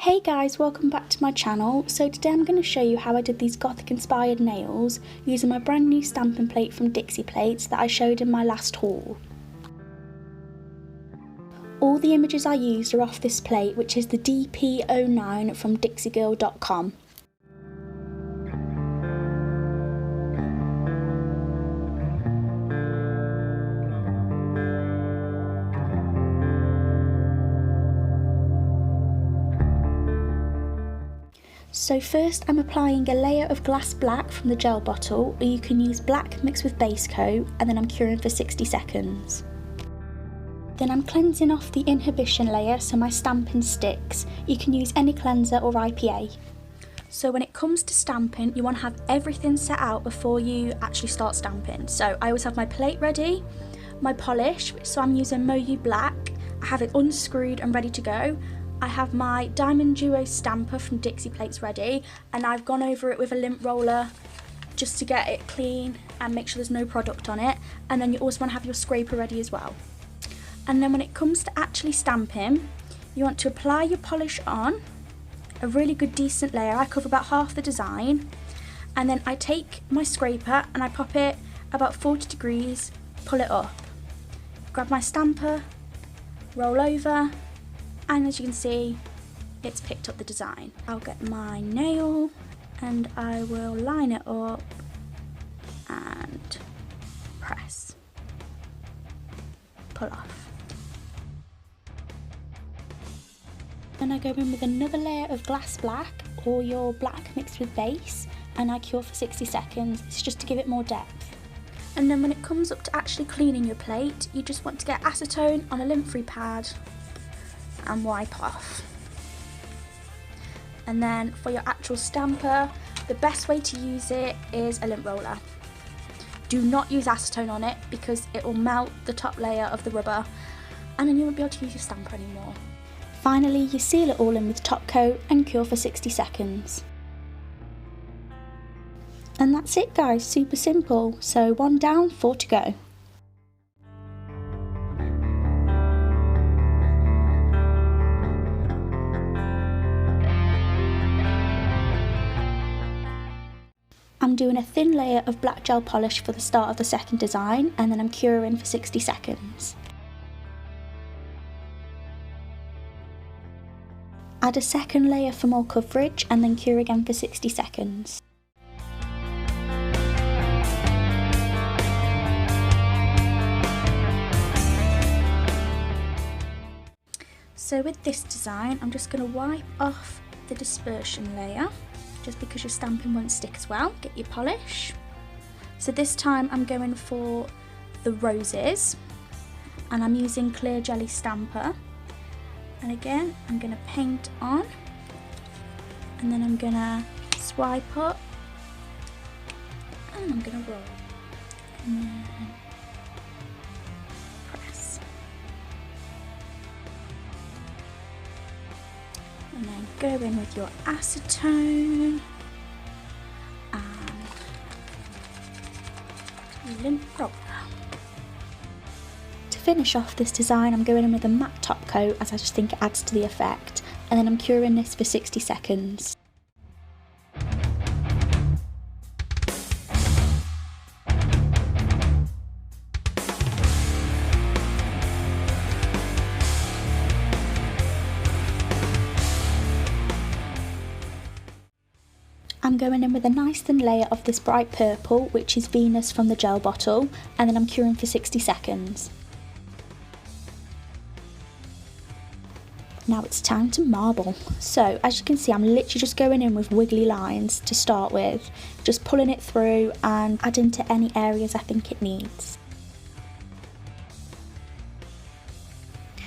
Hey guys, welcome back to my channel. So today I'm going to show you how I did these Gothic inspired nails using my brand new stamping plate from Dixie Plates that I showed in my last haul. All the images I used are off this plate, which is the DP09 from dixiegirl.com. So first I'm applying a layer of glass black from the gel bottle, or you can use black mixed with base coat, and then I'm curing for 60 seconds. Then I'm cleansing off the inhibition layer so my stamping sticks. You can use any cleanser or IPA. So when it comes to stamping, you want to have everything set out before you actually start stamping. So I always have my plate ready, my polish, so I'm using Moyu Black. I have it unscrewed and ready to go. I have my Diamond Duo stamper from Dixie Plates ready, and I've gone over it with a lint roller just to get it clean and make sure there's no product on it. And then you also want to have your scraper ready as well. And then when it comes to actually stamping, you want to apply your polish on, a really good decent layer. I cover about half the design, and then I take my scraper and I pop it about 40 degrees, pull it up, grab my stamper, roll over, and as you can see, it's picked up the design. I'll get my nail and I will line it up and press, pull off. Then I go in with another layer of glass black, or your black mixed with base, and I cure for 60 seconds. It's just to give it more depth. And then when it comes up to actually cleaning your plate, you just want to get acetone on a lint-free pad and wipe off. And then for your actual stamper, the best way to use it is a lint roller. Do not use acetone on it because it will melt the top layer of the rubber and then you won't be able to use your stamper anymore. Finally, you seal it all in with top coat and cure for 60 seconds. And that's it guys, super simple. So 1 down, 4 to go. I'm doing a thin layer of black gel polish for the start of the second design, and then I'm curing for 60 seconds. Add a second layer for more coverage and then cure again for 60 seconds. So with this design, I'm just going to wipe off the dispersion layer, just because your stamping won't stick as well. Get your polish. So this time I'm going for the roses, and I'm using clear jelly stamper. And again, I'm going to paint on, and then I'm going to swipe up, and I'm going to roll, and then press, and then go in with your acetone and lint roller. To finish off this design, I'm going in with a matte top coat as I just think it adds to the effect, and then I'm curing this for 60 seconds. I'm going in with a nice thin layer of this bright purple, which is Venus from the gel bottle, and then I'm curing for 60 seconds. Now it's time to marble. So as you can see, I'm literally just going in with wiggly lines to start with, just pulling it through and adding to any areas I think it needs.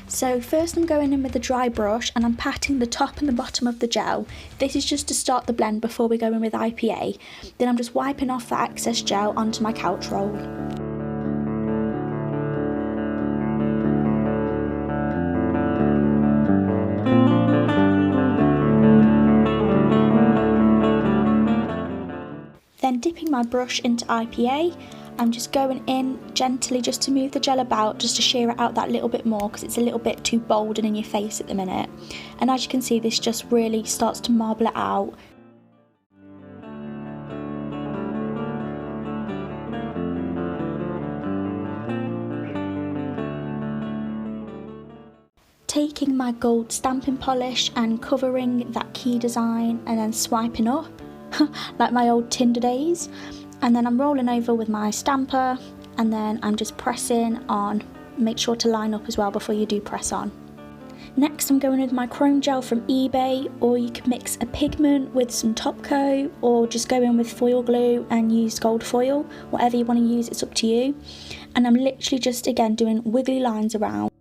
So first I'm going in with a dry brush and I'm patting the top and the bottom of the gel. This is just to start the blend before we go in with IPA. Then I'm just wiping off the excess gel onto my couch roll. Then dipping my brush into IPA, I'm just going in gently just to move the gel about, just to sheer it out that little bit more because it's a little bit too bold and in your face at the minute. And as you can see, this just really starts to marble it out. Taking my gold stamping polish and covering that key design and then swiping up like my old Tinder days, and then I'm rolling over with my stamper and then I'm just pressing on. Make sure to line up as well before you do press on. Next I'm going with my chrome gel from eBay, or you can mix a pigment with some top coat or just go in with foil glue and use gold foil, whatever you want to use, it's up to you. And I'm literally just again doing wiggly lines around.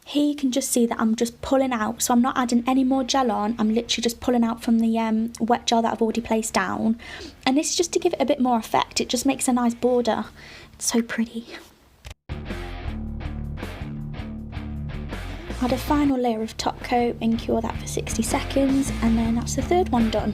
Here you can just see that I'm just pulling out, so I'm not adding any more gel on, I'm literally just pulling out from the wet gel that I've already placed down. And this is just to give it a bit more effect, it just makes a nice border. It's so pretty. Add a final layer of top coat and cure that for 60 seconds, and then that's the third one done.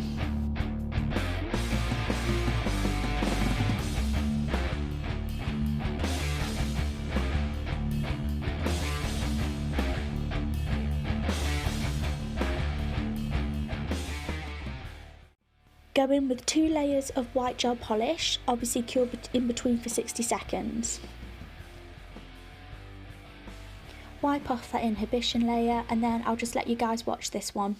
Go in with 2 layers of white gel polish, obviously cure in between for 60 seconds. Wipe off that inhibition layer and then I'll just let you guys watch this one.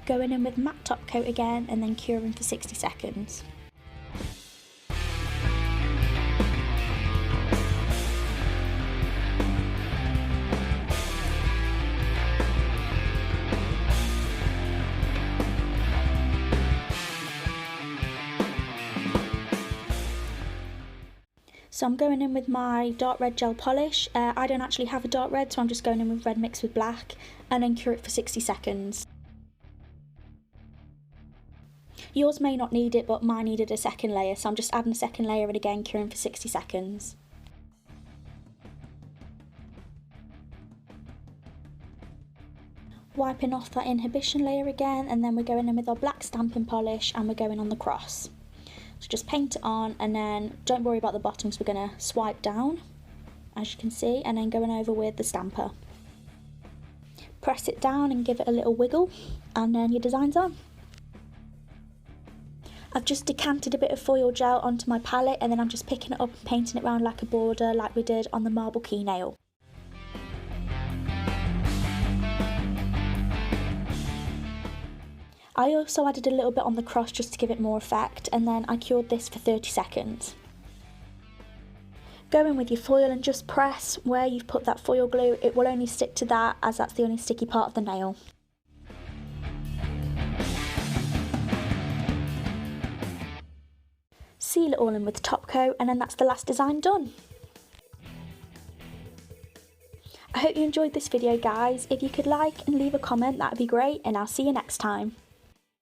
Going in with matte top coat again and then curing for 60 seconds. So I'm going in with my dark red gel polish. I don't actually have a dark red, so I'm just going in with red mixed with black and then cure it for 60 seconds. Yours may not need it, but mine needed a second layer, so I'm just adding a second layer and again curing for 60 seconds. Wiping off that inhibition layer again, and then we're going in with our black stamping polish and we're going on the cross. So just paint it on and then don't worry about the bottoms, we're going to swipe down, as you can see, and then going over with the stamper. Press it down and give it a little wiggle, and then your design's on. I've just decanted a bit of foil gel onto my palette and then I'm just picking it up and painting it around like a border like we did on the Mable Key nail. I also added a little bit on the cross just to give it more effect, and then I cured this for 30 seconds. Go in with your foil and just press where you've put that foil glue. It will only stick to that as that's the only sticky part of the nail. Seal it all in with top coat and then that's the last design done. I hope you enjoyed this video guys. If you could like and leave a comment, that would be great, and I'll see you next time.